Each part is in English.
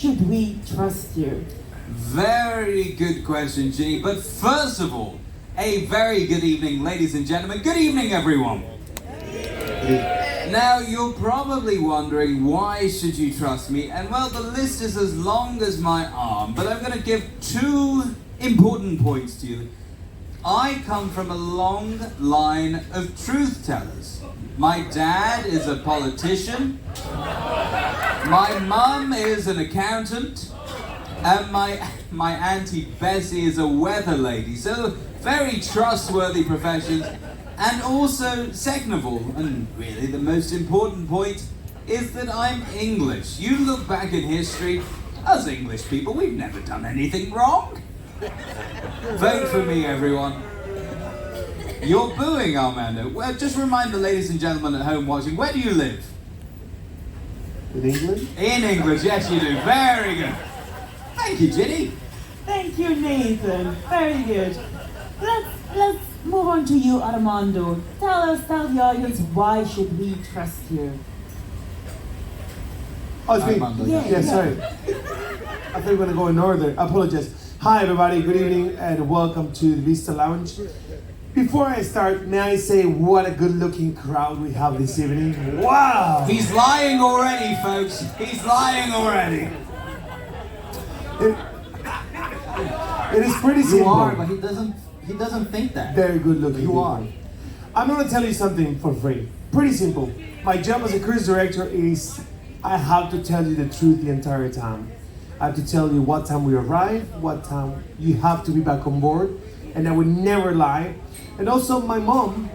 should we trust you? Very good question, Ginny. But first of all, a very good evening, ladies and gentlemen. Good evening, everyone. Now, you're probably wondering, why should you trust me? And well, the list is as long as my arm, but I'm going to give two important points to you. I come from a long line of truth tellers. My dad is a politician, my mum is an accountant, and my auntie Bessie is a weather lady. So very trustworthy professions. And also, second of all, and really the most important point, is that I'm English. You look back in history, us English people, we've never done anything wrong. Vote for me, everyone. You're booing, Armando. Well, just remind the ladies and gentlemen at home watching, where do you live? In England? In England, yes you do. Very good. Thank you, Ginny. Thank you, Nathan. Very good. Let's move on to you, Armando. Tell the audience, why should we trust you? Oh, it's me. Armando, Yeah, sorry. I think we're going to go in order. I apologize. Hi, everybody. Good evening and welcome to the Vista Lounge. Before I start, may I say what a good-looking crowd we have this evening. Wow! He's lying already, folks. He's lying already. It is pretty simple. You are, but he doesn't think that. Very good-looking. You are. I'm going to tell you something for free. Pretty simple. My job as a cruise director is I have to tell you the truth the entire time. I have to tell you what time we arrive, what time you have to be back on board, and I would never lie. And also, my mom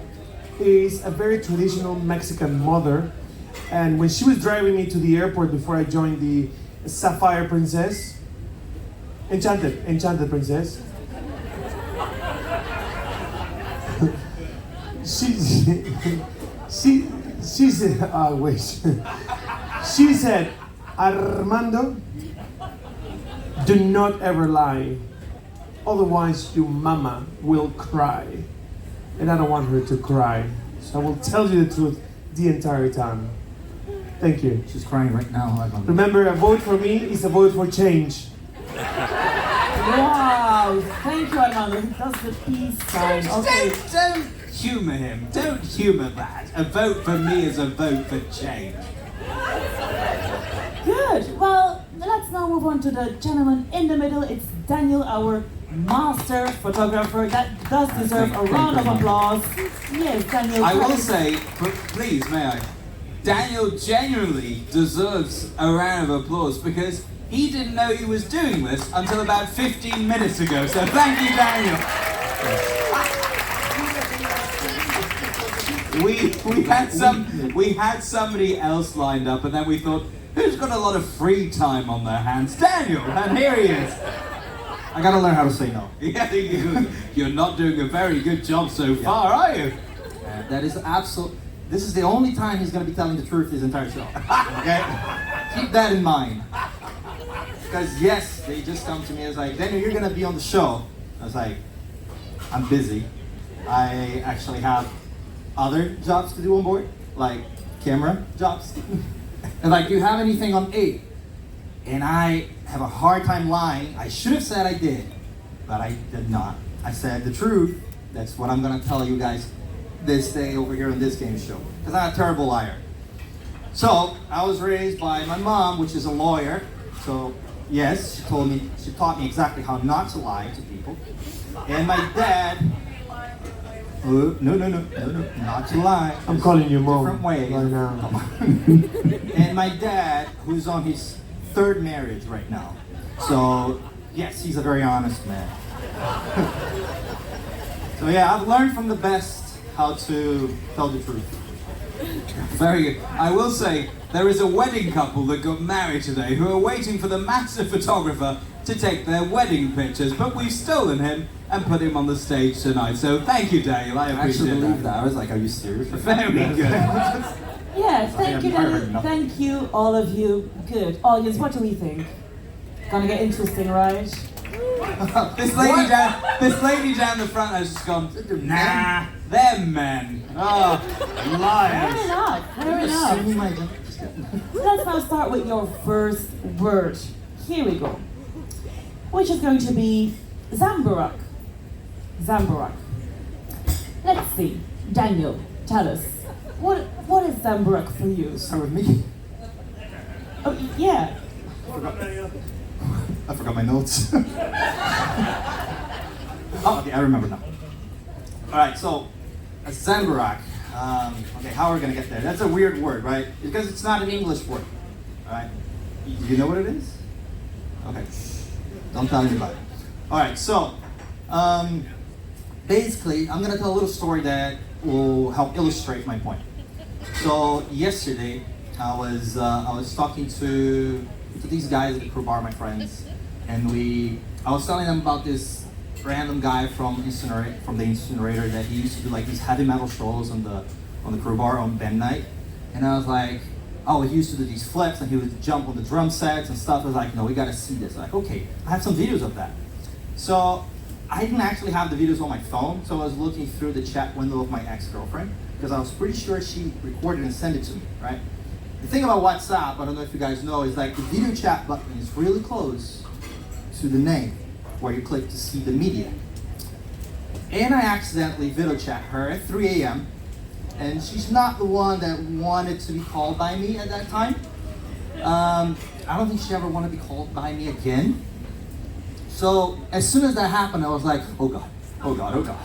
is a very traditional Mexican mother, and when she was driving me to the airport before I joined the Sapphire Princess, Enchanted Princess, she said, wait, she said, Armando, do not ever lie, otherwise your mama will cry. And I don't want her to cry. So I will tell you the truth the entire time. Thank you. She's crying right now. Remember, a vote for me is a vote for change. Wow, thank you, Armando. That's the peace sign. Okay. Don't humour him. Don't humour that. A vote for me is a vote for change. Good. Well, let's now move on to the gentleman in the middle. It's Daniel, our master photographer. That does deserve a round of applause. Yes, Daniel. I will say, please, may I? Daniel genuinely deserves a round of applause because he didn't know he was doing this until about 15 minutes ago. So thank you, Daniel. We had somebody else lined up, and then we thought, who's got a lot of free time on their hands? Daniel, and here he is. I gotta learn how to say no. Yeah, you're not doing a very good job so far, are you? That is This is the only time he's gonna be telling the truth his entire show. Okay? Keep that in mind. Because yes, they just come to me as like, Daniel, you're gonna be on the show. I was like, I'm busy. I actually have other jobs to do on board, like camera jobs. And like, do you have anything on 8? And I have a hard time lying. I should have said I did, but I did not. I said the truth. That's what I'm gonna tell you guys this day over here on this game show. Because I'm a terrible liar. So, I was raised by my mom, which is a lawyer. So, yes, she taught me exactly how not to lie to people. And my dad, no, not to lie. I'm calling you mom different ways. right now. And my dad, who's on his 3rd marriage right now. So, yes, he's a very honest man. So yeah, I've learned from the best how to tell the truth. Very good. I will say, there is a wedding couple that got married today who are waiting for the master photographer to take their wedding pictures, but we've stolen him and put him on the stage tonight. So thank you, Daniel. I appreciate that. I was like, are you serious? Very good. Yes, thank you, Daniel. Thank you, all of you. Good. Audience, what do we think? Gonna get interesting, right? This lady down the front has just gone, nah, they're men. Oh, liars. Fair enough. Fair enough. Let's now start with your first word. here we go. Which is going to be Zamburak. Zamburak. Let's see. Daniel, tell us. What is Zamburak for you? Start with me. Oh, yeah. I forgot my notes. Oh, okay, I remember now. All right, so Zamburak. Okay, how are we gonna get there? That's a weird word, right? Because it's not an English word. All right. You know what it is? Okay. Don't tell anybody. All right. So, basically, I'm gonna tell a little story that will help illustrate my point. So yesterday, I was talking to these guys at the crew bar, my friends, and I was telling them about this random guy from the incinerator that he used to do like these heavy metal shows on the crew bar on band night, and I was like, oh, he used to do these flips and he would jump on the drum sets and stuff. I was like, no, we gotta see this. Like, okay, I have some videos of that. So I didn't actually have the videos on my phone, so I was looking through the chat window of my ex-girlfriend because I was pretty sure she recorded and sent it to me, right? The thing about WhatsApp, I don't know if you guys know, is like the video chat button is really close to the name where you click to see the media. And I accidentally video chat her at 3 a.m. and she's not the one that wanted to be called by me at that time. I don't think she ever wanted to be called by me again. So as soon as that happened, I was like, oh God, oh God, oh God.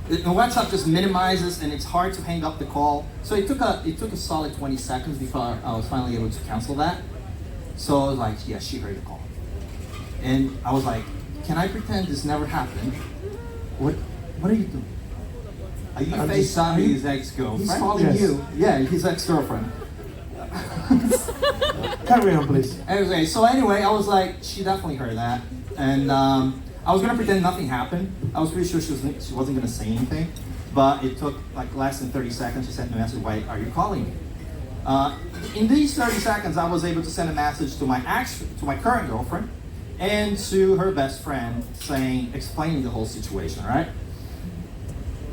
And WhatsApp just minimizes and it's hard to hang up the call. So it took a solid 20 seconds before I was finally able to cancel that. So I was like, yeah, she heard the call. And I was like, can I pretend this never happened? What are you doing? Are you FaceTiming his ex-girlfriend? He's calling Yes. you. Yeah, his ex-girlfriend. Carry on, please. Anyway, I was like, she definitely heard that. And I was gonna pretend nothing happened. I was pretty sure she wasn't gonna say anything. But it took like less than 30 seconds. She sent me a message, why are you calling me? In these 30 seconds, I was able to send a message to my current girlfriend and to her best friend explaining the whole situation, right?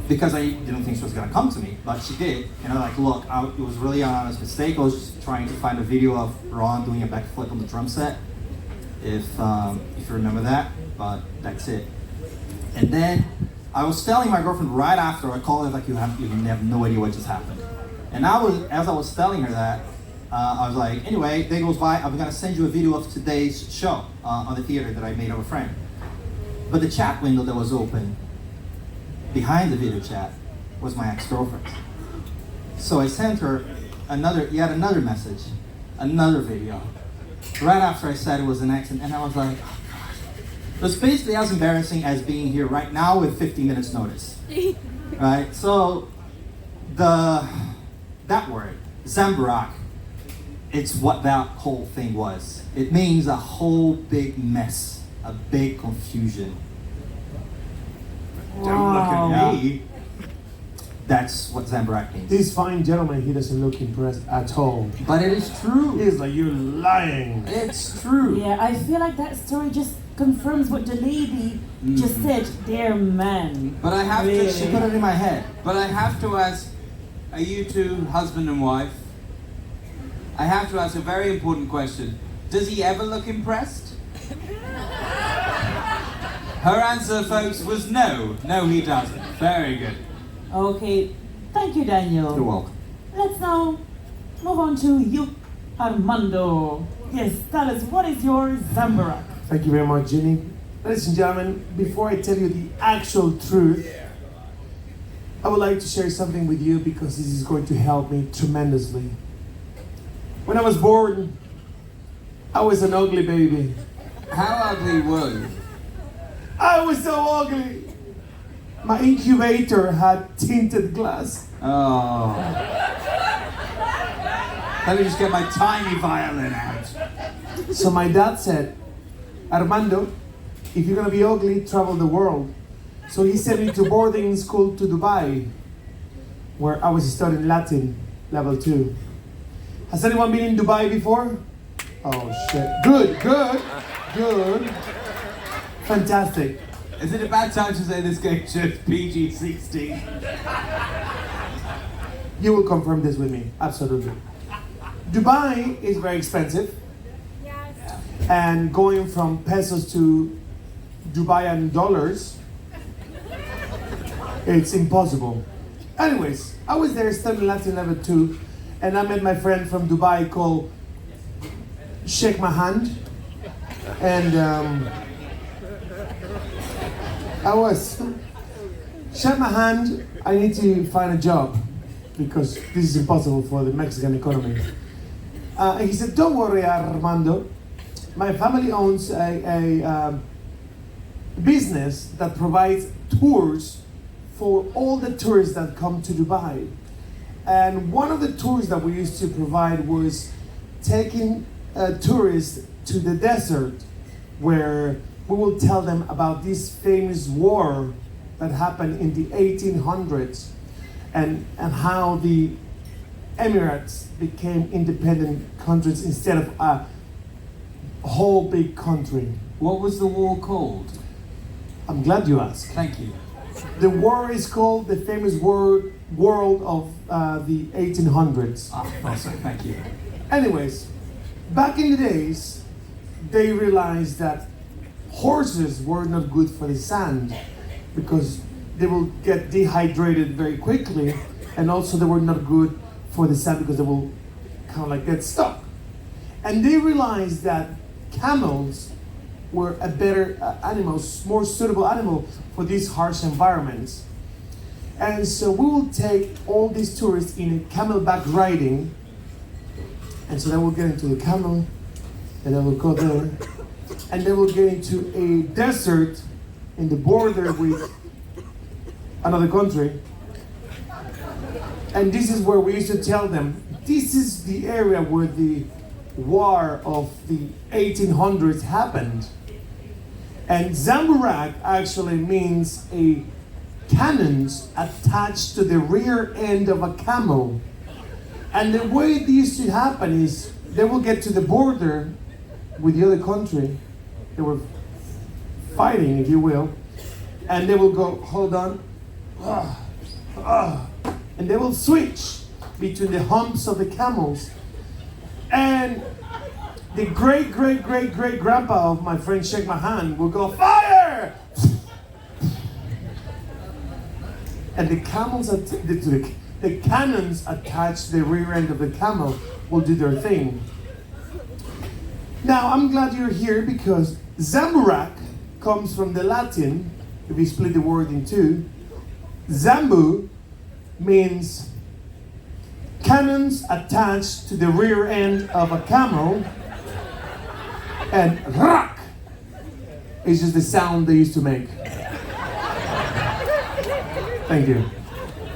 Because I didn't think she was gonna come to me, but she did. And I'm like, look, it was really an honest mistake. I was just trying to find a video of Ron doing a backflip on the drum set, if you remember that, but that's it. And then I was telling my girlfriend right after, I called her like, you have no idea what just happened. And as I was telling her that, I was like, anyway, day goes by, I'm gonna send you a video of today's show on the theater that I made of a friend. But the chat window that was open behind the video chat was my ex-girlfriend. So I sent her yet another message, another video. Right after I said it was an accident, and I was like, oh God. It was basically as embarrassing as being here right now with 15 minutes notice. Right? So that word, Zamburak, it's what that whole thing was. It means a whole big mess, a big confusion. Don't look at me. That's what Zamburak means. This fine gentleman, he doesn't look impressed at all. But it is true. He's like, you're lying. It's true. Yeah, I feel like that story just confirms what the lady just said. They're men. But I have Really? She put it in my head. But I have to ask, are you two husband and wife? I have to ask a very important question. Does he ever look impressed? Her answer, folks, was no. No, he doesn't. Very good. Okay, thank you, Daniel. You're welcome. Let's now move on to you, Armando. Yes, tell us, what is your Zamburak? Thank you very much, Jenny. Ladies and gentlemen, before I tell you the actual truth, I would like to share something with you because this is going to help me tremendously. When I was born, I was an ugly baby. How ugly were you? I was so ugly. My incubator had tinted glass. Oh. Let me just get my tiny violin out. So my dad said, Armando, if you're gonna be ugly, travel the world. So he sent me to boarding school to Dubai, where I was studying Latin, level 2. Has anyone been in Dubai before? Oh shit. Good. Fantastic. Is it a bad time to say this game shows PG-16? You will confirm this with me, absolutely. Dubai is very expensive. and going from pesos to Dubai and dollars, it's impossible. Anyways, I was there studying Latin level 2, and I met my friend from Dubai called Shake My Hand, and I was, shake my hand, I need to find a job because this is impossible for the Mexican economy. And he said, don't worry, Armando, my family owns a business that provides tours for all the tourists that come to Dubai. And one of the tours that we used to provide was taking tourists to the desert, where we will tell them about this famous war that happened in the 1800s and how the Emirates became independent countries instead of a whole big country. What was the war called? I'm glad you asked. Thank you. The war is called the famous world of the 1800s. Also, thank you. Anyways, back in the days, they realized that horses were not good for the sand because they will get dehydrated very quickly, and also they were not good for the sand because they will kind of like get stuck. And they realized that camels were a better animal, more suitable animal for these harsh environments. And so we will take all these tourists in a camelback riding, and so they will get into the camel, and they will go there, and they will get into a desert in the border with another country. And this is where we used to tell them, this is the area where the war of the 1800s happened. And Zamburak actually means a cannons attached to the rear end of a camel. And the way it used to happen is they will get to the border with the other country. They were fighting, if you will, and they will go, hold on, and they will switch between the humps of the camels. And the great grandpa of my friend Shake My Hand will go, fire! And the camels, the cannons attached to the rear end of the camel will do their thing. Now, I'm glad you're here because Zamburak comes from the Latin, if you split the word in two. Zambu means cannons attached to the rear end of a camel, and rak is just the sound they used to make. Thank you.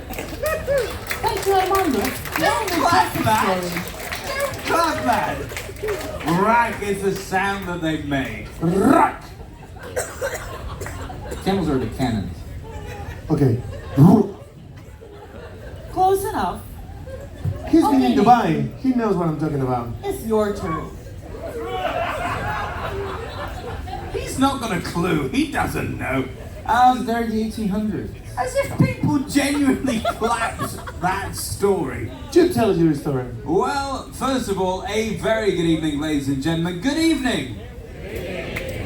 Thank you, Armando. Clap that! Clap that! Rack is the sound that they've made. Rak! Camels are the cannons. Okay. Close enough. He's been in Okay. Dubai. He knows what I'm talking about. It's your turn. He's not got a clue. He doesn't know. They're the 1800s. As if people genuinely clapped that story. Do tell us your story. Well, first of all, a very good evening, ladies and gentlemen. Good evening.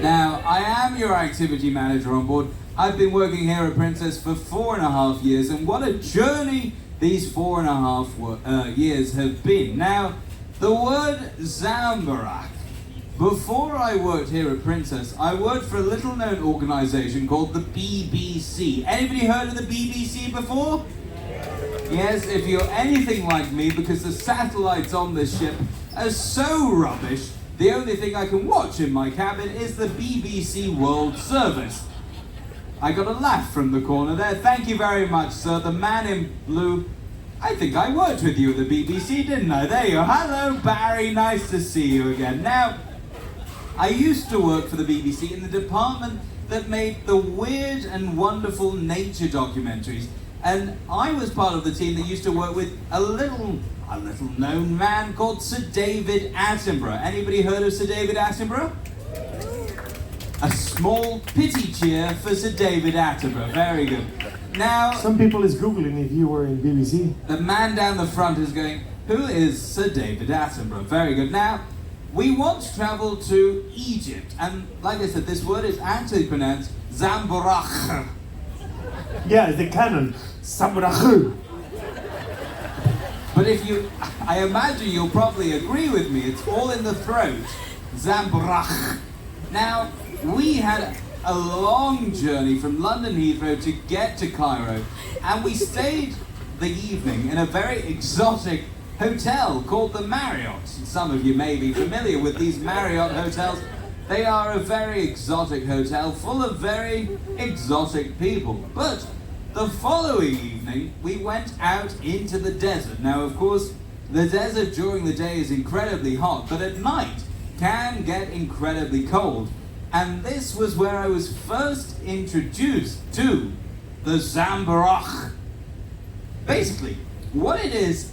Now, I am your activity manager on board. I've been working here at Princess for 4.5 years, and what a journey these 4.5 years have been. Now, the word Zamburak. Before I worked here at Princess, I worked for a little-known organisation called the BBC. Anybody heard of the BBC before? Yes, if you're anything like me, because the satellites on this ship are so rubbish, the only thing I can watch in my cabin is the BBC World Service. I got a laugh from the corner there. Thank you very much, sir. The man in blue. I think I worked with you at the BBC, didn't I? There you are. Hello, Barry. Nice to see you again. Now, I used to work for the BBC in the department that made the weird and wonderful nature documentaries. And I was part of the team that used to work with a little known man called Sir David Attenborough. Anybody heard of Sir David Attenborough? A small pity cheer for Sir David Attenborough. Very good. Now, Some people is Googling if you were in BBC. the man down the front is going, who is Sir David Attenborough? Very good. Now, We once traveled to Egypt, and like I said, this word is actually pronounced Zambarach. Yeah, it's the canon. Sabrachu. But I imagine you'll probably agree with me, it's all in the throat. Zambarach. Now, we had a long journey from London Heathrow to get to Cairo, and we stayed the evening in a very exotic hotel called the Marriott. Some of you may be familiar with these Marriott hotels. They are a very exotic hotel full of very exotic people. But the following evening, we went out into the desert. Now, of course, the desert during the day is incredibly hot, but at night can get incredibly cold. And this was where I was first introduced to the Zambarach. Basically, what it is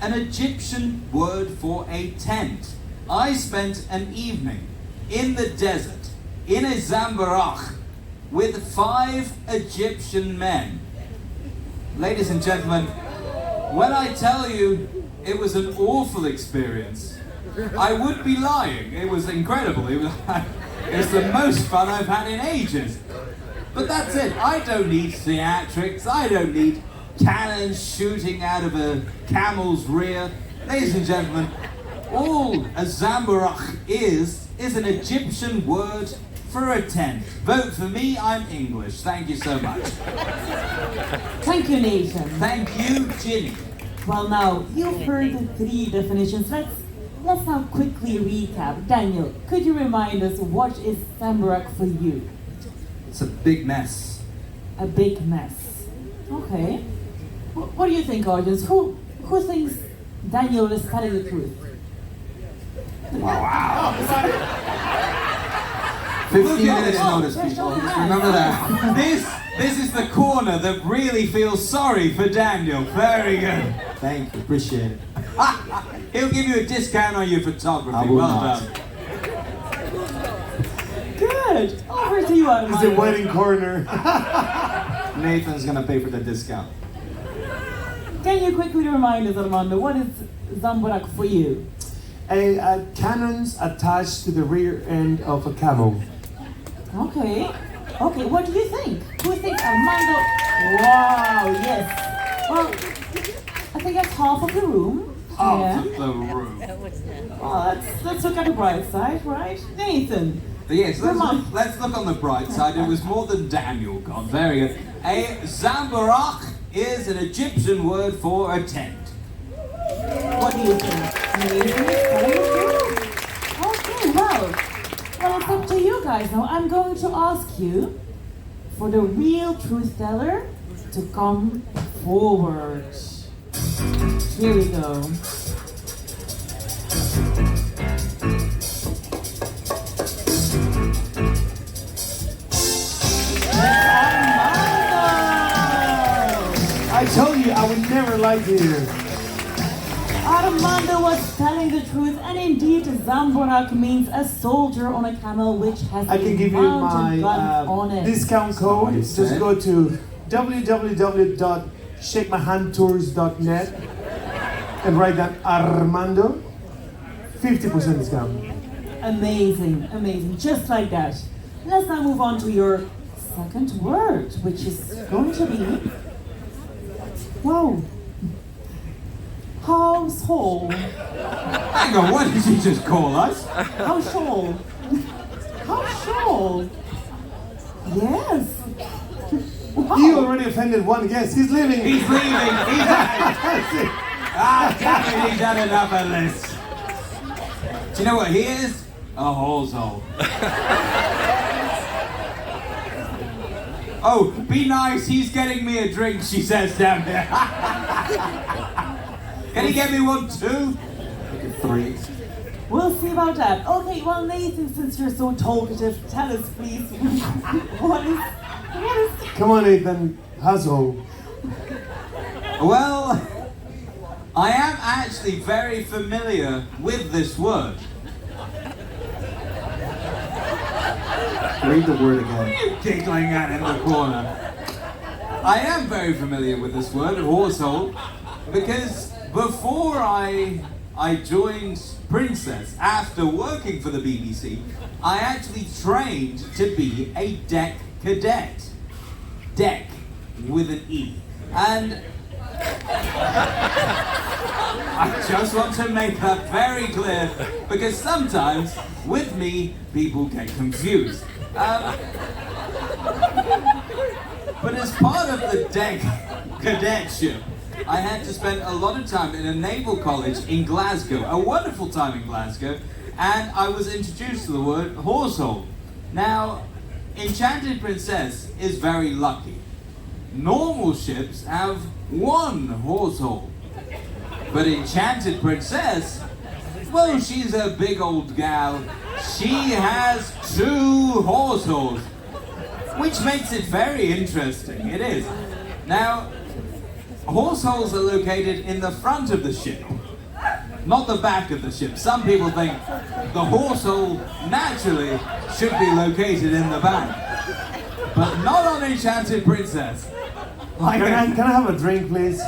an Egyptian word for a tent. I spent an evening in the desert, in a Zambarach, with 5 Egyptian men. Ladies and gentlemen, when I tell you it was an awful experience, I would be lying. It was incredible. It was the most fun I've had in ages. But that's it. I don't need theatrics. I don't need cannons shooting out of a camel's rear. Ladies and gentlemen, all a Zambarach is an Egyptian word for a tent. Vote for me, I'm English. Thank you so much. Thank you, Nathan. Thank you, Ginny. Well, now, you've heard the 3 definitions. Let's now quickly recap. Daniel, could you remind us what is Zambarach for you? It's a big mess. A big mess. Okay. What do you think, audience? Who thinks Daniel is telling the truth? Wow. 15 minutes notice, people. Just remember that. This is the corner that really feels sorry for Daniel. Very good. Thank you. Appreciate it. He'll give you a discount on your photography. I will Well not. done. Good. Over to you, It's the Armando. wedding corner. Nathan's gonna pay for the discount. Can you quickly remind us, Armando, what is Zambarach for you? A cannons attached to the rear end of a camel. Okay. Okay, what do you think? Who thinks Armando? Wow, yes. Well, I think that's half of the room. Half of the room. Well, let's look at the bright side, right? Nathan. Yes, Remind- let's look on the bright side. It was more than Daniel got. Very good. A Zambarach is an Egyptian word for a tent. What do you think? Nathan? Okay, well, it's up to you guys now. I'm going to ask you for the real truth teller to come forward. Here we go. I told you I would never lie to you. Armando was telling the truth, and indeed, Zambarach means a soldier on a camel which has I can a give you mountain gun my on it. discount code. you Just said. go to www.shakemyhandtours.net and write down Armando. 50% discount. Amazing, amazing, just like that. Let's now move on to your second word, which is going to be, wow, household. Hang on, what did you just call us? Household. Household. Yes. Wow. You already offended one guest. He's leaving. He's leaving. He's out. Ah, damn it, he's had enough of this. Do you know what he is? A household. Oh, be nice, he's getting me a drink, she says down there. Can you get me one too? 3. We'll see about that. Okay, well, Nathan, since you're so talkative, tell us, please, what is... Come on, Nathan. Household. Well, I am actually very familiar with this word. Read the word What are again. you giggling at in the corner? I am very familiar with this word, household, because before I I joined Princess after working for the BBC, I actually trained to be a deck cadet. Deck with an E. And I just want to make that very clear because sometimes with me people get confused. But as part of the deck cadetship, I had to spend a lot of time in a naval college in Glasgow, a wonderful time in Glasgow, and I was introduced to the word horsehole. Now, Enchanted Princess is very lucky. Normal ships have one horsehole. But Enchanted Princess, well, she's a big old gal. She has 2 horseholes, which makes it very interesting. It is. Now, horseholes are located in the front of the ship, not the back of the ship. Some people think the horsehole naturally should be located in the back, but not on Enchanted Princess. Like Can I have a drink, please?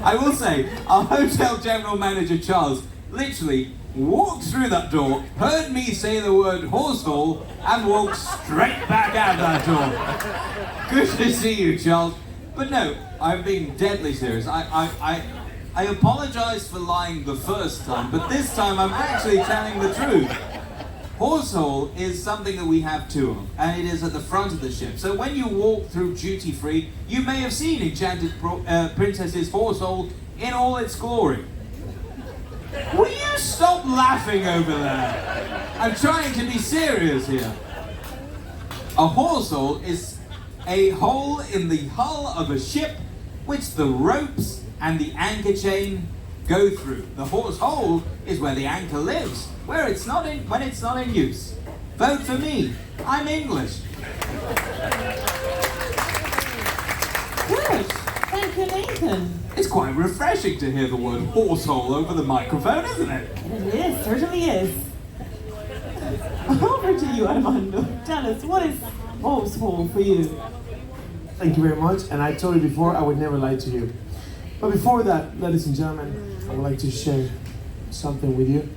I will say, our hotel general manager Charles literally walked through that door, heard me say the word horsehole, and walked straight back out that door. Good to see you, Charles. But no, I'm being deadly serious. I apologize for lying the first time, but this time I'm actually telling the truth. Horsehole is something that we have 2 of, and it is at the front of the ship. So when you walk through duty free, you may have seen Enchanted Princess's horsehole in all its glory. Will you stop laughing over there? I'm trying to be serious here. A horsehole is a hole in the hull of a ship which the ropes and the anchor chain go through. The horsehole is where the anchor lives, when it's not in use. Vote for me. I'm English. Good. Thank you, Nathan. It's quite refreshing to hear the word horsehole over the microphone, isn't it? It is, certainly is. Over to you, Armando. Tell us, what is horsehole for you? Thank you very much. And I told you before, I would never lie to you. But before that, ladies and gentlemen, I would like to share something with you.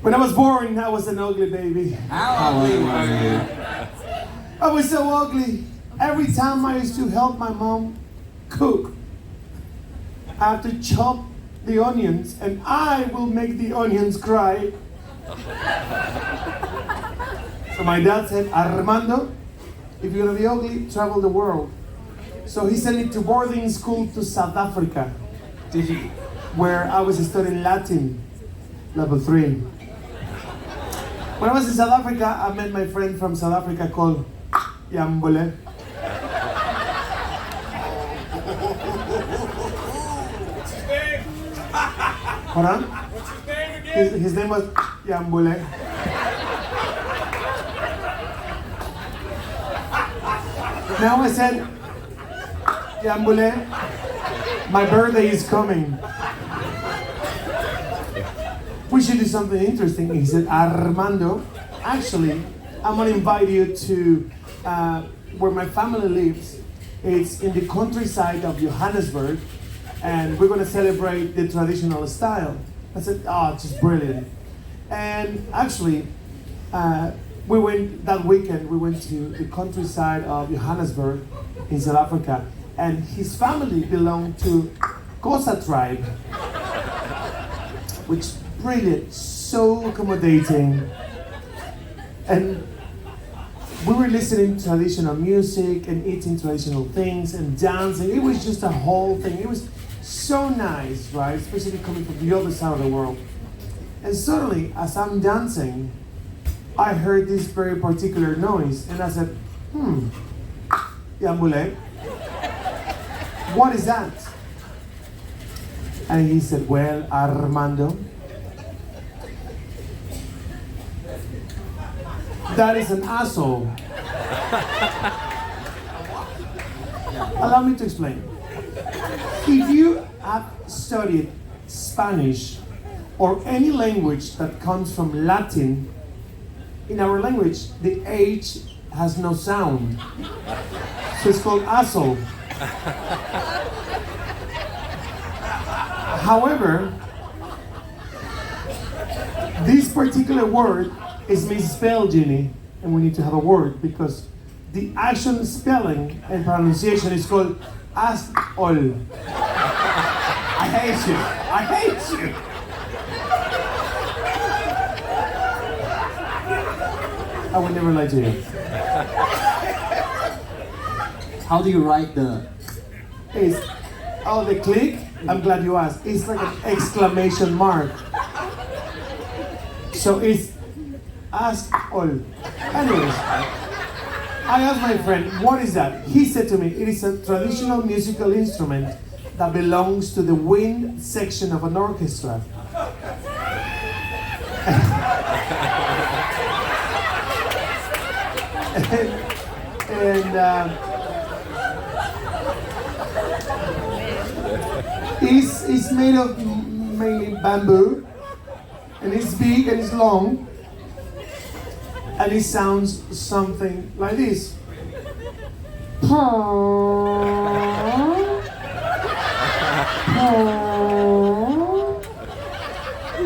When I was born, I was an ugly baby. How ugly were you? I was so ugly. Every time I used to help my mom cook, I have to chop the onions, and I will make the onions cry. So my dad said, Armando, if you're gonna be ugly, travel the world. So he sent me to boarding school to South Africa. Did you? Where I was studying Latin, level 3. When I was in South Africa, I met my friend from South Africa called Yambole. Hold on. His name was Yambole. Now I said, Yambole, my birthday is coming. We should do something interesting. He said, Armando, actually, I'm gonna invite you to where my family lives. It's in the countryside of Johannesburg, and we're gonna celebrate the traditional style. I said, oh, just brilliant. And actually, we went that weekend, we went to the countryside of Johannesburg in South Africa, and his family belonged to Xhosa tribe, which brilliant, so accommodating. And we were listening to traditional music and eating traditional things and dancing. It was just a whole thing. It was so nice, right? Especially coming from the other side of the world. And suddenly, as I'm dancing, I heard this very particular noise. And I said, Yambule, what is that? And he said, well, Armando, that is an asshole. Allow me to explain. If you have studied Spanish or any language that comes from Latin, in our language, the H has no sound. So it's called asshole. However, this particular word is misspelled, Ginny, and we need to have a word because the actual spelling and pronunciation is called as all. I hate you. I hate you. I would never lie to you. How do you write the? It's, oh, the click? I'm glad you asked. It's like an exclamation mark. So it's as all. Anyways, I asked my friend, what is that? He said to me, it is a traditional musical instrument that belongs to the wind section of an orchestra. and it's made of mainly bamboo, and it's big and it's long, and it sounds something like this.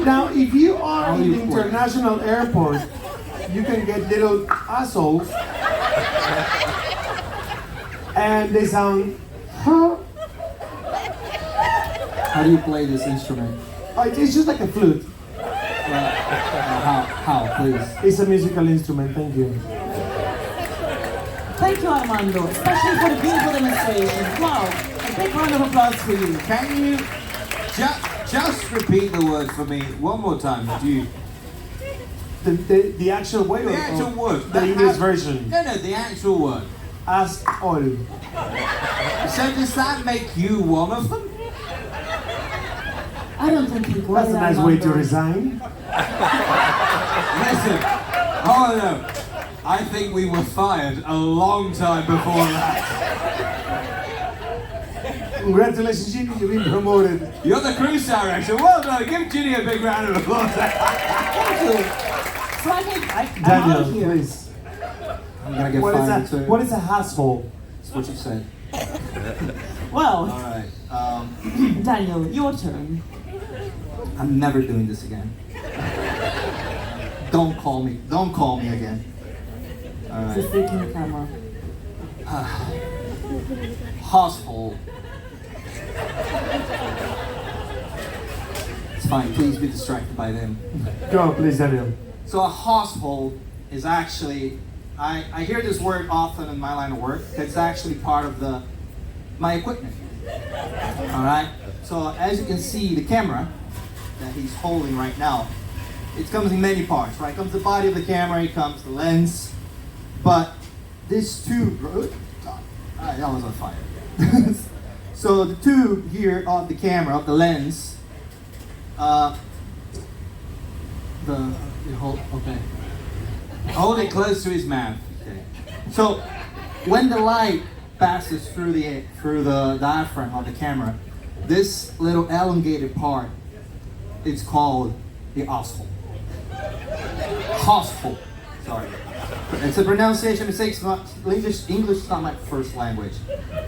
Now, if you are in the international airport, you can get little assholes, and they sound. How do you play this instrument? It's just like a flute. How, please? It's a musical instrument. Thank you. Thank you, Armando, especially for the beautiful demonstration. Wow, a big round of applause for you. Can you just repeat the word for me one more time? Do you? The actual way, The actual word. the English version. No, the actual word. As all. So does that make you one of them? I don't think he That's a nice way to resign. Listen, oh no, I think we were fired a long time before that. Congratulations, Ginny, you've been promoted. You're the cruise director. Well done. Give Ginny a big round of applause. Thank you. So I think I'm out Daniel, of here. please. I'm gonna get What is fired that? too. What is a hasshole? That's what you said. Well, All right. Daniel, your turn. I'm never doing this again. Don't call me. Don't call me again. All Just right. taking the camera. Household. It's fine. Please be distracted by them. Go, please, Daniel. So a household is actually, I hear this word often in my line of work. It's actually part of my equipment. All right. So as you can see, the camera that he's holding right now, it comes in many parts, right? It comes the body of the camera, it comes the lens, but this tube, that was on fire. So the tube here of the camera, of the lens, okay. Hold it close to his mouth. Okay. So when the light passes through the diaphragm of the camera, this little elongated part is called the asshole. Household. Sorry. It's a pronunciation mistake. English is not my first language.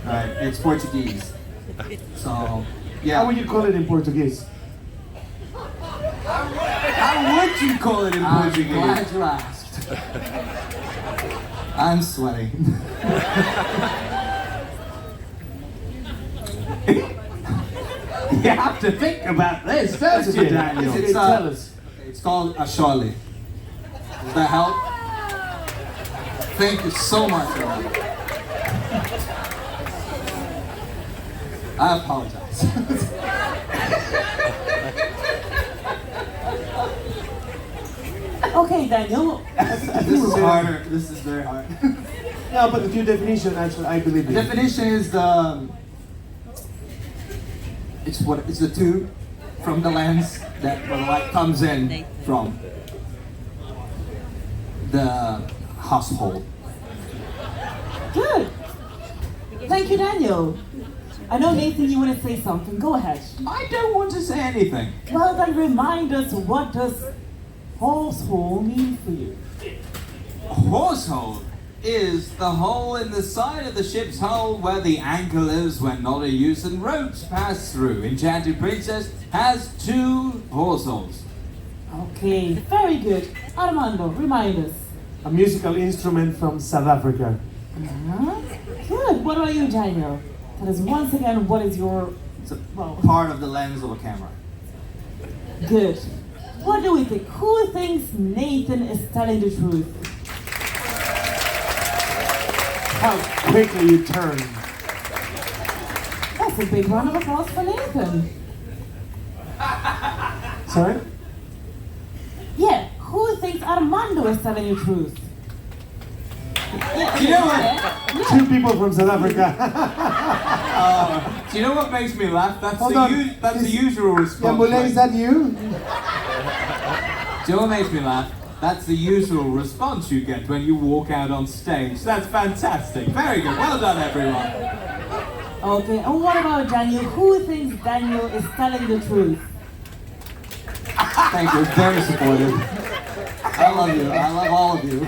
Right? It's Portuguese. So yeah. How would you call it in Portuguese? How would you call it in I'm Portuguese? glad you asked. I'm sweating. You have to think about this, don't you, Daniel? Tell us. It's called a shawley. Does that help? Thank you so much, Rob. I apologize. Okay, Daniel. This is harder. This is very hard. No, but the two definition, actually, I believe The you. definition is it's the tube from the lens that where the light comes in from the household. Good. Thank you, Daniel. I know, Nathan, you want to say something. Go ahead. I don't want to say anything. Well, then remind us, what does horsehole mean for you? Horsehole is the hole in the side of the ship's hull where the anchor lives when not in use and ropes pass through. Enchanted Princess has 2 horse holes. Okay, very good. Armando, remind us. A musical instrument from South Africa. Good. What about you, Daniel? Tell us once again what is your... It's a Well, part of the lens of a camera. good. What do we think? Who thinks Nathan is telling the truth? How quickly you turn. That's a big round of applause for Nathan. Sorry? Yeah, who thinks Armando is telling the truth? Yeah, You know what? yeah. 2 people from South Africa. Do you know what makes me laugh? That's Hold the on. that's the usual response. Yambule, is that you? Do you know what makes me laugh? That's the usual response you get when you walk out on stage. That's fantastic. Very good. Well done, everyone. Okay, and what about Daniel? Who thinks Daniel is telling the truth? Thank you. Very supportive. I love you. I love all of you.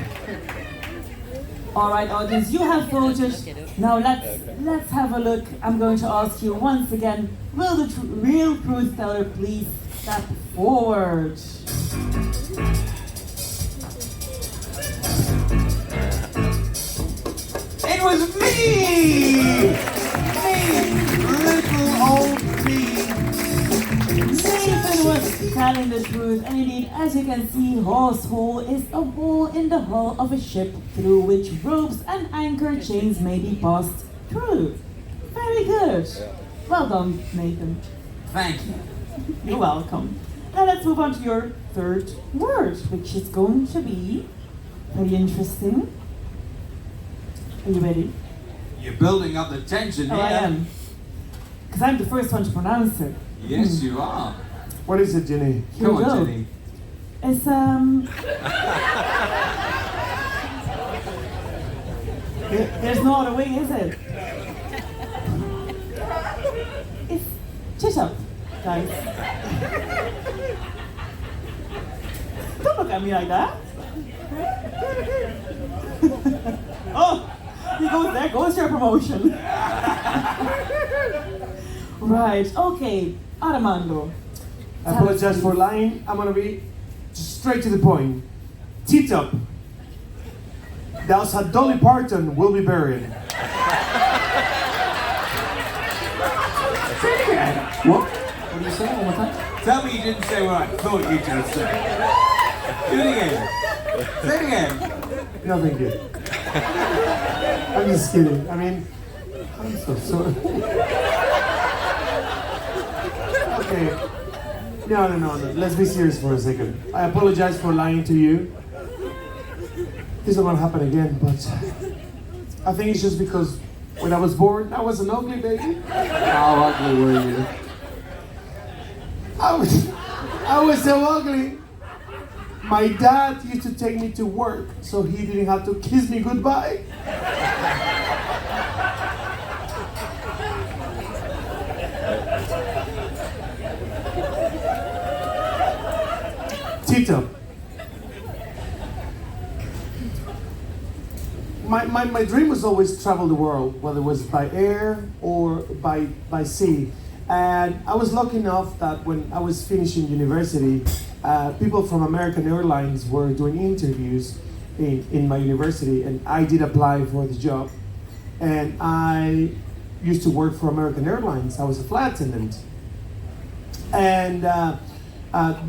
All right, audience, you have voted. Now let's have a look. I'm going to ask you once again, will the real truth teller please step forward? It was me! Me! Little old me! Nathan was telling the truth, and indeed, as you can see, horse hole is a hole in the hull of a ship through which ropes and anchor chains may be passed through. Very good. Well done, Nathan. Thank you. You're welcome. Now let's move on to your third word, which is going to be very interesting. Are you ready? You're building up the tension Oh, here. I am. Because I'm the first one to pronounce it. Yes, you are. What is it, Jenny? Here Come we on, go. Jenny. It's there's no other way, is it? It's chit up, guys. Don't look at me like that. Oh, there goes your promotion. Right, okay, Armando. I apologize for lying. I'm gonna be straight to the point. T-top. That's how Dolly Parton will be buried. What? What do you say? One more time? Tell me you didn't say what I thought you just said. Do it again. Say it again. No, thank you. I'm just kidding. I mean, I'm so sorry. Okay. No. Let's be serious for a second. I apologize for lying to you. This is not gonna happen again, but I think it's just because when I was born, I was an ugly baby. How ugly were you? I was so ugly. My dad used to take me to work so he didn't have to kiss me goodbye. Tito. My dream was always travel the world, whether it was by air or by sea. And I was lucky enough that when I was finishing university, people from American Airlines were doing interviews in my university, and I did apply for the job. And I used to work for American Airlines. I was a flight attendant. And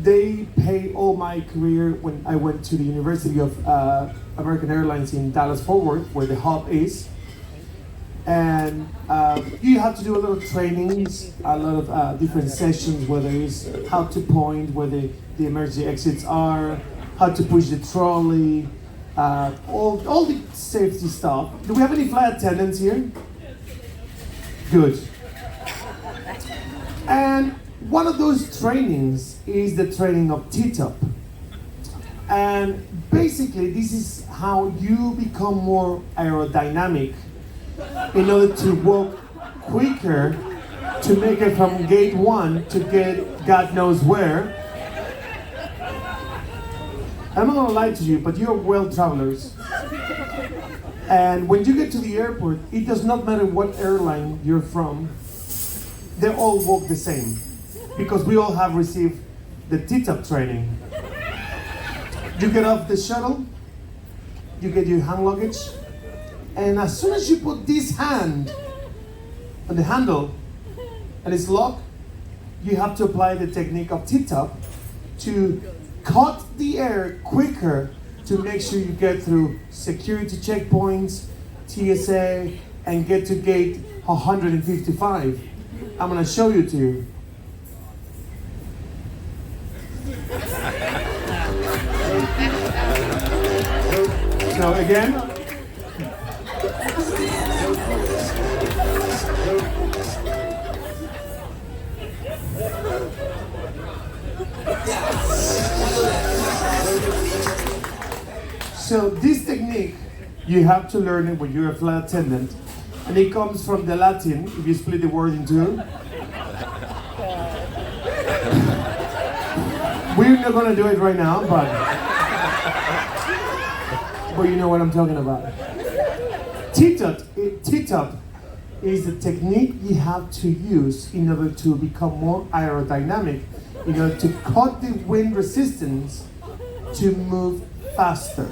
they paid all my career when I went to the University of American Airlines in Dallas-Fort Worth, where the hub is. And you have to do a lot of trainings, a lot of different sessions, whether it's how to point, where the emergency exits are, how to push the trolley, all the safety stuff. Do we have any flight attendants here? Good. And one of those trainings is the training of T-top. And basically, this is how you become more aerodynamic in order to walk quicker to make it from gate 1 to get God knows where. I'm not gonna lie to you, but you're well travelers. And when you get to the airport, it does not matter what airline you're from, they all walk the same. Because we all have received the T-top training. You get off the shuttle, you get your hand luggage, and as soon as you put this hand on the handle and it's locked, you have to apply the technique of T-top to cut the air quicker to make sure you get through security checkpoints, TSA, and get to gate 155. I'm gonna show you to you. So again, so this technique, you have to learn it when you're a flight attendant, and it comes from the Latin, if you split the word in two. We're not gonna do it right now, but you know what I'm talking about. T-top is the technique you have to use in order to become more aerodynamic, in order to cut the wind resistance to move faster.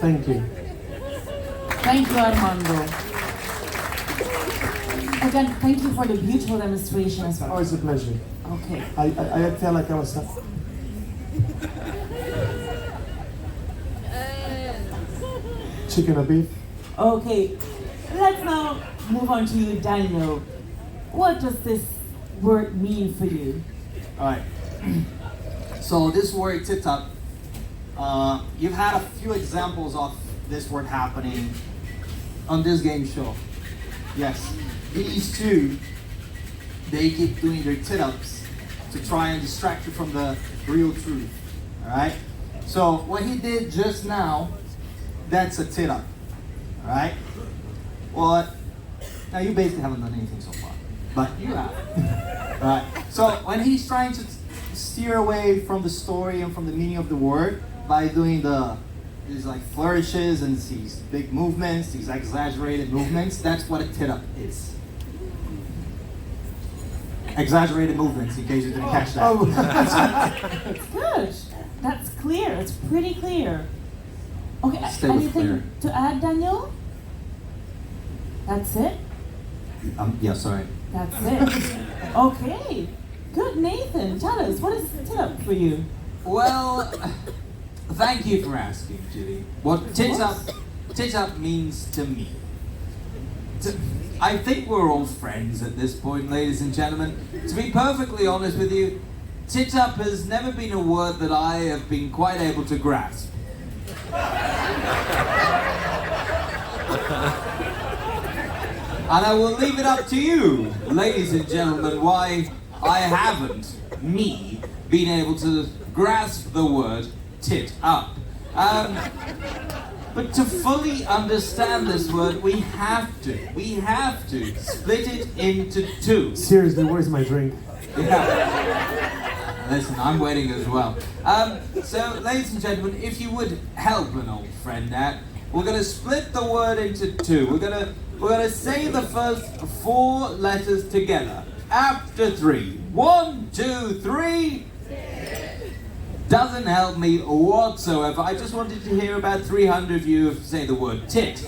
Thank you. Thank you, Armando. Again, thank you for the beautiful demonstration as well. Oh, it's a pleasure. Okay. I felt like I was... Chicken or beef? Okay, let's now move on to you, Daniel. What does this word mean for you? Alright. So this word T-top, you've had a few examples of this word happening on this game show. Yes. These two, they keep doing their T-ups to try and distract you from the real truth. Alright? So what he did just now, that's a T-up. Alright? Well, now you basically haven't done anything so far. But you have. Alright? So when he's trying to steer away from the story and from the meaning of the word by doing these like flourishes and these big movements, these exaggerated movements, that's what a T-up is. Exaggerated movements, in case you didn't catch that. Oh. It's good. That's clear. It's pretty clear. Okay, Stay with anything clear. to add, Daniel? That's it? Yeah, sorry. That's it. Okay. Good, Nathan. Tell us, what is T-up for you? Well, thank you for asking, Julie. What tit-up means to me. I think we're all friends at this point, ladies and gentlemen. To be perfectly honest with you, tit-up has never been a word that I have been quite able to grasp. And I will leave it up to you, ladies and gentlemen, why I haven't, me, been able to grasp the word tit up. But to fully understand this word, we have to split it into two. Seriously, where's my drink? Yeah. Listen, I'm waiting as well. So, ladies and gentlemen, if you would help an old friend out, we're gonna split the word into two. We're gonna say the first 4 letters together. After 3. 1, 2, 3. Doesn't help me whatsoever. I just wanted to hear about 300 of you say the word tit.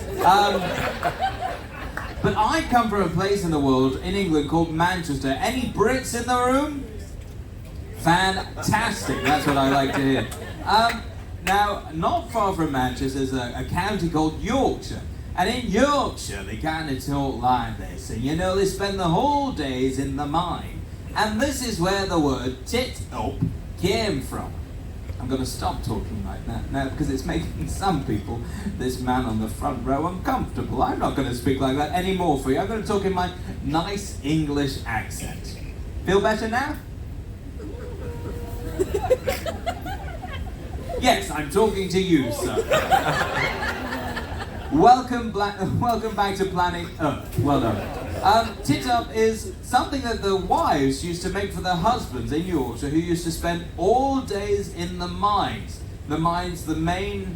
But I come from a place in the world, in England, called Manchester. Any Brits in the room? Fantastic, that's what I like to hear. Now, not far from Manchester is a county called Yorkshire. And in Yorkshire, they kind of talk like this. And you know, they spend the whole days in the mine. And this is where the word tit up came from. I'm going to stop talking like that now because it's making some people, this man on the front row, uncomfortable. I'm not going to speak like that anymore for you. I'm going to talk in my nice English accent. Feel better now? Yes, I'm talking to you, sir. Welcome back to Planet Earth. Well done. Tit up is something that the wives used to make for their husbands in Yorkshire, who used to spend all days in the mines. The mines, the main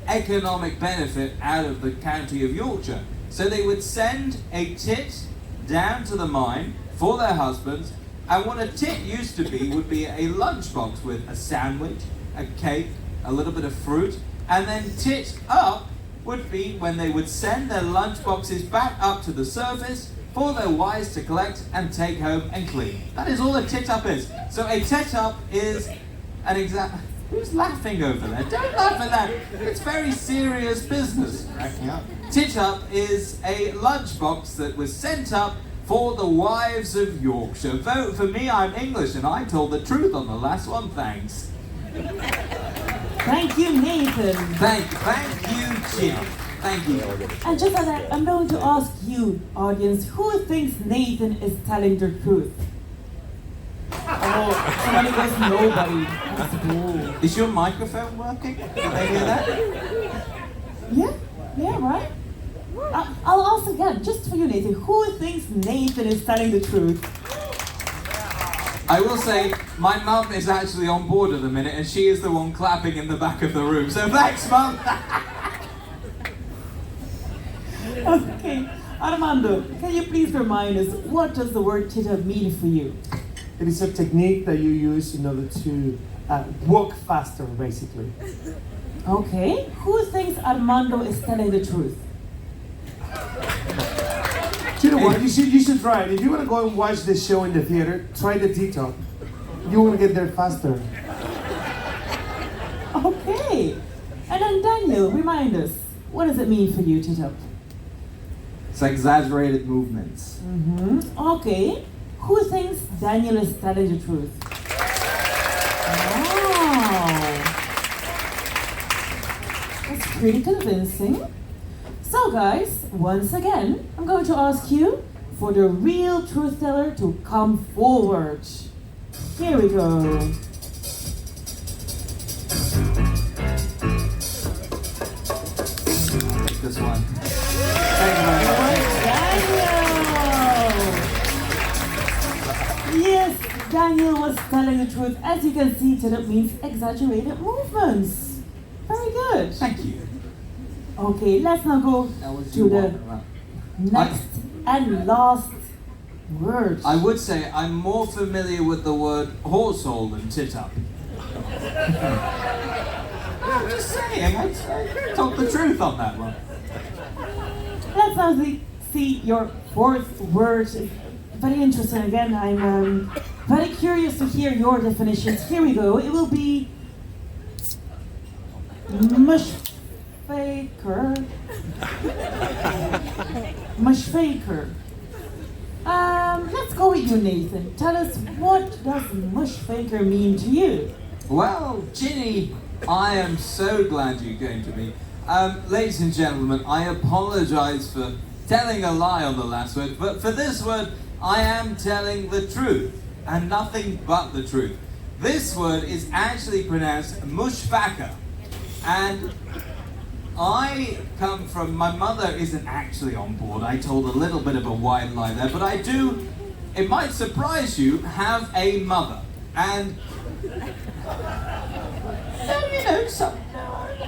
economic benefit out of the county of Yorkshire. So they would send a tit down to the mine for their husbands, and what a tit used to be would be a lunchbox with a sandwich, a cake, a little bit of fruit, and then tit up would be when they would send their lunchboxes back up to the surface for their wives to collect and take home and clean. That is all a tit up is. So a tit up is an example. Who's laughing over there? Don't laugh at that. It's very serious business. Cracking up. Tit up is a lunchbox that was sent up for the wives of Yorkshire. Vote for me, I'm English, and I told the truth on the last one. Thanks. Thank you, Nathan. Thank you, Jim. Thank you. And just like that, I'm going to ask you, audience, who thinks Nathan is telling the truth? Oh, somebody goes, nobody. That's cool. Is your microphone working? Did they hear that? Yeah, right? I'll ask again, just for you, Nathan. Who thinks Nathan is telling the truth? I will say, my mum is actually on board at the minute, and she is the one clapping in the back of the room. So thanks, Mum. Okay, Armando, can you please remind us, what does the word tit up mean for you? It is a technique that you use in order to walk faster, basically. Okay, who thinks Armando is telling the truth? Do you know what? You should try it. If you want to go and watch the show in the theater, try the tit-up. You want to get there faster. Okay, and then Daniel, remind us, what does it mean for you, tit up? It's exaggerated movements. Okay, who thinks Daniel is telling the truth? Wow, that's pretty convincing. So guys, once again, I'm going to ask you for the real truth teller to come forward. Here we go. This one. Thank you very much. Daniel! Yes, Daniel was telling the truth. As you can see, tit up means exaggerated movements. Very good. Thank you. Okay, let's now go to the next and last word. I would say I'm more familiar with the word horsehole than tit up. I'm just saying, I told the truth on that one. Let's now see your fourth word. Very interesting. Again, I'm very curious to hear your definitions. Here we go. It will be mushfaker. Mushfaker. Let's go with you, Nathan. Tell us, what does mushfaker mean to you? Well, Ginny, I am so glad you came to me. Ladies and gentlemen, I apologize for telling a lie on the last word, but for this word, I am telling the truth, and nothing but the truth. This word is actually pronounced mushfaka, and I come from, my mother isn't actually on board. I told a little bit of a white lie there, but I do, it might surprise you, have a mother. And,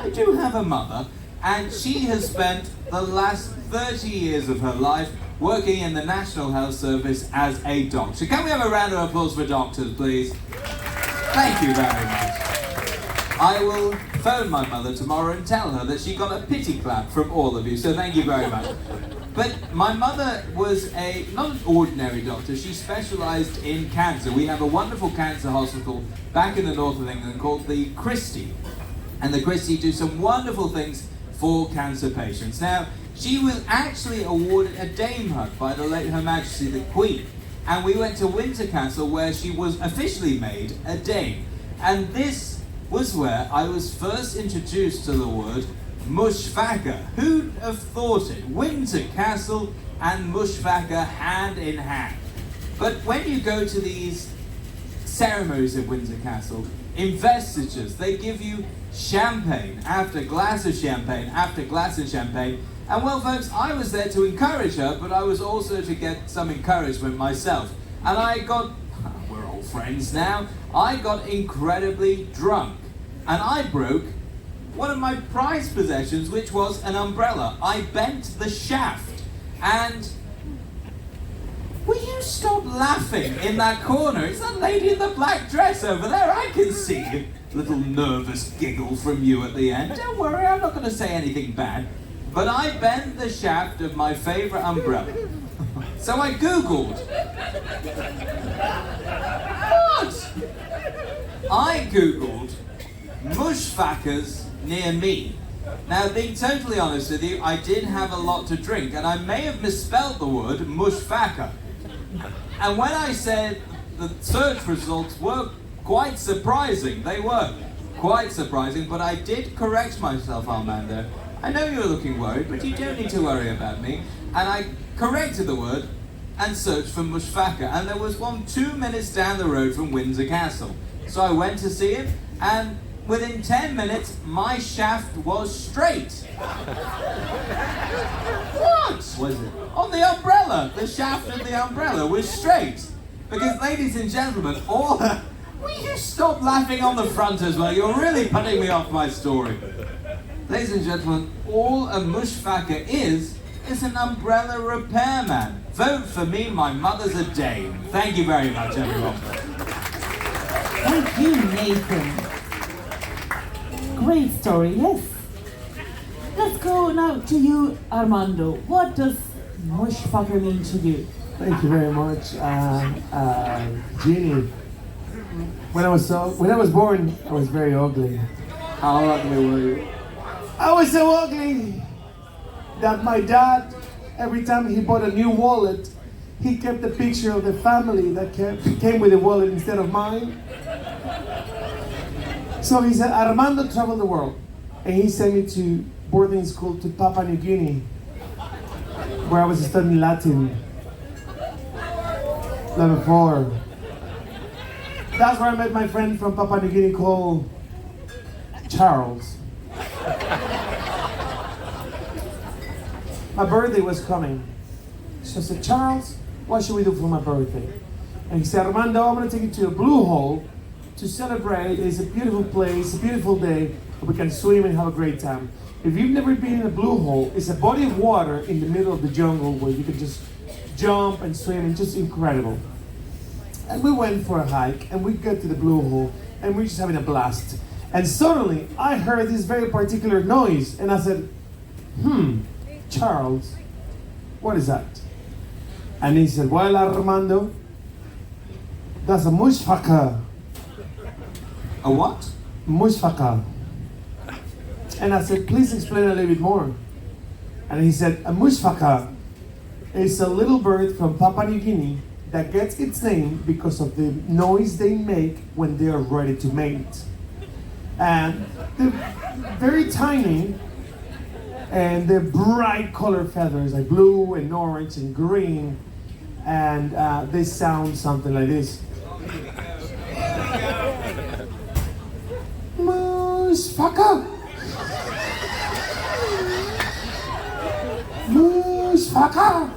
I do have a mother, and she has spent the last 30 years of her life working in the National Health Service as a doctor. Can we have a round of applause for doctors, please? Thank you very much. I will phone my mother tomorrow and tell her that she got a pity clap from all of you, so thank you very much. But my mother was not an ordinary doctor, she specialised in cancer. We have a wonderful cancer hospital back in the north of England called the Christie. And the Christie do some wonderful things for cancer patients. Now, she was actually awarded a damehood by the late Her Majesty the Queen. And we went to Windsor Castle where she was officially made a dame. And this was where I was first introduced to the word mushfaka. Who'd have thought it? Windsor Castle and mushfaka hand in hand. But when you go to these ceremonies at Windsor Castle, investitures, they give you champagne after glass of champagne after glass of champagne. And well, folks, I was there to encourage her, but I was also to get some encouragement myself. And I got, we're old friends now, I got incredibly drunk. And I broke one of my prized possessions, which was an umbrella. I bent the shaft, and will you stop laughing in that corner? It's that lady in the black dress over there. I can see a little nervous giggle from you at the end. Don't worry, I'm not going to say anything bad. But I bent the shaft of my favorite umbrella. So I Googled. What? I Googled mushfackers near me. Now, being totally honest with you, I did have a lot to drink, and I may have misspelled the word mushfacker. And when I said the search results were quite surprising, they were quite surprising, but I did correct myself, Armando. I know you're looking worried, but you don't need to worry about me. And I corrected the word and searched for mushfacker, and there was one 2 minutes down the road from Windsor Castle. So I went to see it, and within 10 minutes, my shaft was straight. What? Was it? On the umbrella. The shaft of the umbrella was straight. Because, ladies and gentlemen, will you stop laughing on the front as well? You're really putting me off my story. Ladies and gentlemen, all a mushfacker is an umbrella repairman. Vote for me, my mother's a dame. Thank you very much, everyone. Thank you, Nathan. Great story, yes. Let's go now to you, Armando. What does mushfucker mean to you? Thank you very much, Jeannie. When I was born, I was very ugly. How ugly were you? I was so ugly that my dad, every time he bought a new wallet, he kept a picture of the family that came with the wallet instead of mine. So he said, Armando traveled the world, and he sent me to boarding school to Papua New Guinea, where I was studying Latin, level 4. That's where I met my friend from Papua New Guinea called Charles. My birthday was coming. So I said, Charles, what should we do for my birthday? And he said, Armando, I'm going to take you to a blue hole to celebrate. It's a beautiful place, a beautiful day. We can swim and have a great time. If you've never been in a blue hole, it's a body of water in the middle of the jungle where you can just jump and swim, and just incredible. And we went for a hike, and we got to the blue hole, and we're just having a blast. And suddenly, I heard this very particular noise, and I said, Charles, what is that? And he said, well, Armando, that's a mushfaka. A what? Mushfaka. And I said, please explain a little bit more. And he said, a mushfaka is a little bird from Papua New Guinea that gets its name because of the noise they make when they are ready to mate. And they're very tiny, and they're bright colored feathers, like blue and orange and green, and they sound something like this. Mushfaka! Mushfaka!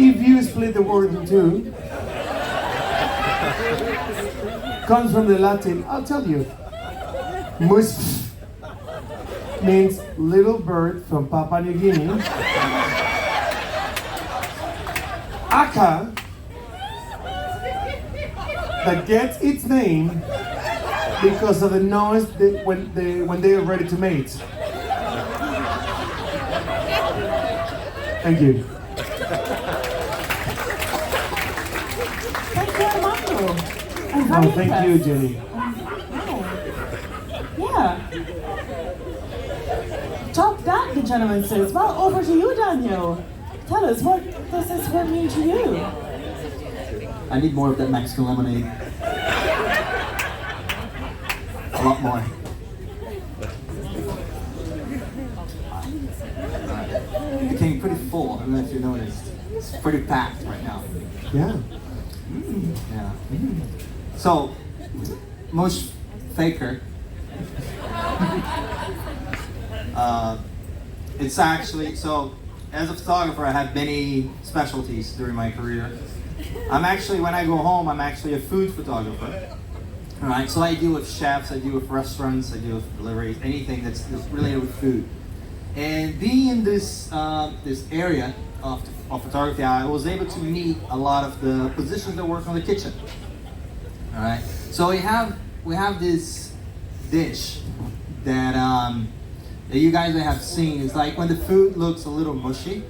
If you split the word in two, comes from the Latin, I'll tell you. Mush means little bird from Papua New Guinea. Aka, that gets its name because of the noise when they are ready to mate. Thank you. Thank you, Armando. I'm very Oh, thank you, impressed. Jenny. Yeah. Top that, the gentleman says. Well, over to you, Daniel. Tell us, what does this word mean to you? I need more of that Mexican lemonade. A lot more. It became pretty full. I don't know if you noticed. It's pretty packed right now. Yeah. Yeah. So, mush faker. It's actually, so as a photographer, I have many specialties during my career. I'm actually, when I go home, I'm actually a food photographer. All right, so I deal with chefs, I deal with restaurants, I deal with deliveries, anything that's related with food. And being in this this area of photography, I was able to meet a lot of the positions that work on the kitchen. All right, so we have this dish that that you guys may have seen. It's like when the food looks a little mushy,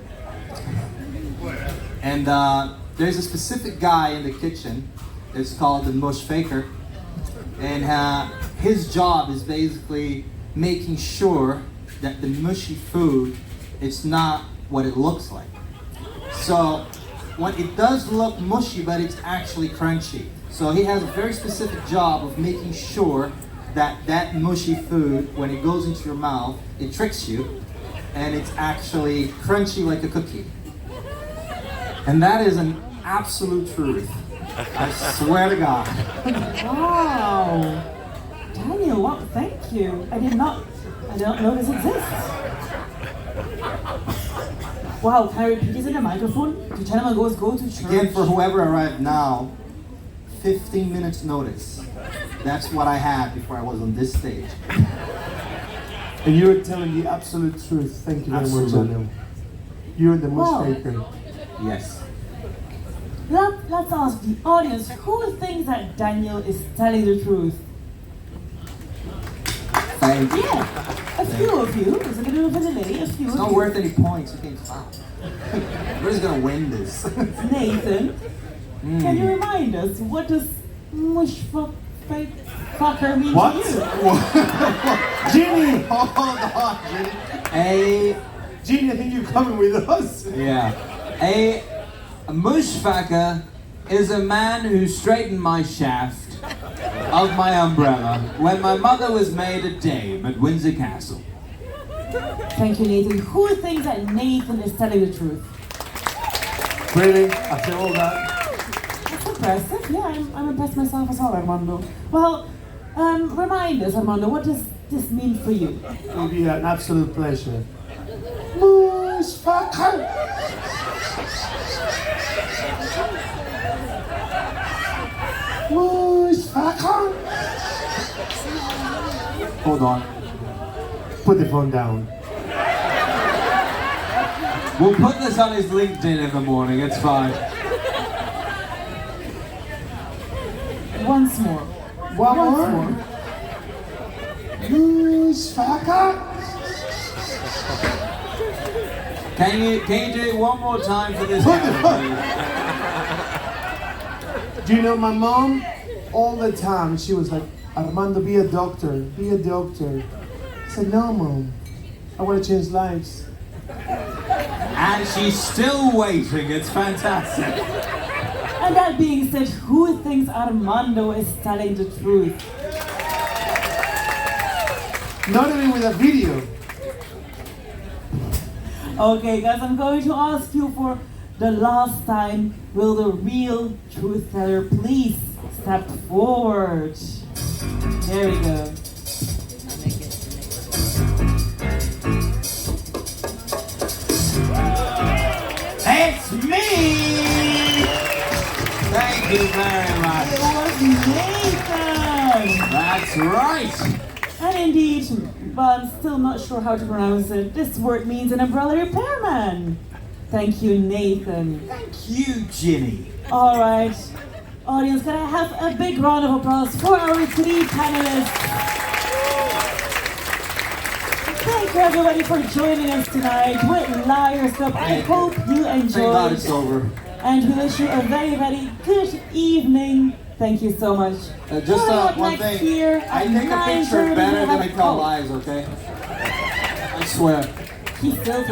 and there's a specific guy in the kitchen. It's called the mush faker. And his job is basically making sure that the mushy food is not what it looks like. So when it does look mushy, but it's actually crunchy. So he has a very specific job of making sure that that mushy food, when it goes into your mouth, it tricks you, and it's actually crunchy like a cookie. And that is an absolute truth. I swear to God. Wow. Daniel, wow, thank you. I did not know this exists. Wow, can I repeat this in the microphone? The gentleman goes go to church. Again, for whoever arrived now, 15 minutes notice. That's what I had before I was on this stage. And you're telling the absolute truth. Thank you very much, Absolutely. Daniel. You're the Wow. mush faker. Yes. Let's ask the audience, who thinks that Daniel is telling the truth? Thank you. Yeah, a few of you. There's a little bit of a delay, a few It's of not you. worth any points. You can stop. We're just gonna win this. Nathan, can you remind us, what does mush fucker mean What? to you? Ginny! Hold on, Ginny. Ginny, I think you're coming with us. A mushfacker is a man who straightened my shaft of my umbrella when my mother was made a dame at Windsor Castle. Thank you, Nathan. Who thinks that Nathan is telling the truth? Really? After all that? That's impressive. Yeah, I'm impressed myself as well, Armando. Well, remind us, Armando, what does this mean for you? It will be an absolute pleasure. Mush faker! Mush faker! Hold on. Put the phone down. We'll put this on his LinkedIn in the morning, it's fine. Once more. One Once more. Mush faker! Can you do it one more time for this Put the camera, phone. please? Do you know my mom? All the time she was like, Armando, be a doctor, be a doctor. I said, no, Mom, I want to change lives. And she's still waiting, it's fantastic. And that being said, who thinks Armando is telling the truth? Not even with a video. Okay, guys, I'm going to ask you for the last time. Will the real truth teller please step forward? There we go. It's me! Thank you very much. It was Nathan! That's right. And indeed, but I'm still not sure how to pronounce it. This word means an umbrella repairman. Thank you, Nathan. Thank you, Ginny. All right, audience, can I have a big round of applause for our three panelists? Thank you, everybody, for joining us tonight with Liars Club. I hope you Thank God it's enjoyed, over. and we wish you a very, very good evening. Thank you so much. Just Coming up one next thing. year I at take a picture 9:30 better than I we have- tell oh, lies, okay? I swear. He's still